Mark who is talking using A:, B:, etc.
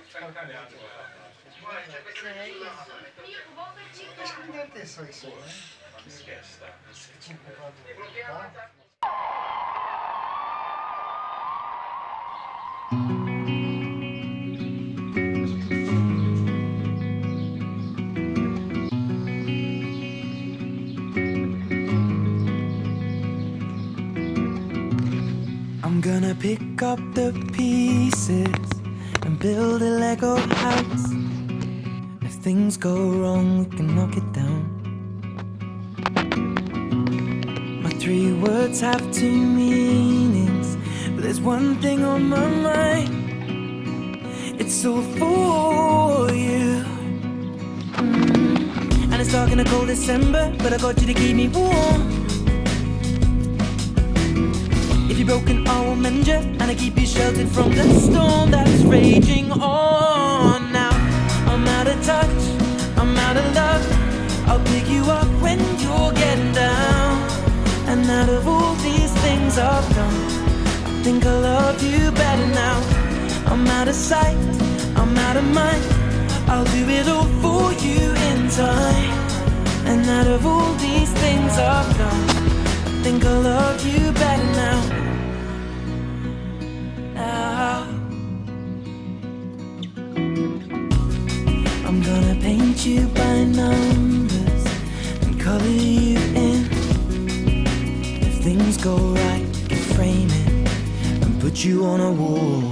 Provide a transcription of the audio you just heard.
A: Acho que não deve ter só isso, né? Que tinha comprado o carro.
B: I'm gonna pick up the pieces and build a Lego house. If things go wrong, we can knock it down. My 3 words have 2 meanings, but there's one thing on my mind. It's all for you. And it's dark in a cold December, but I got you to keep me warm. If you're broken, I will mend you, and I keep you sheltered from the storm that's raging on. Now I'm out of touch, I'm out of love. I'll pick you up when you're getting down. And out of all these things I've done, I think I love you better now. I'm out of sight, I'm out of mind. I'll do it all for you in time. And out of all these things I've done, I think I love you better now. I'm gonna paint you by numbers and color you in. If things go right, we can frame it and put you on a wall.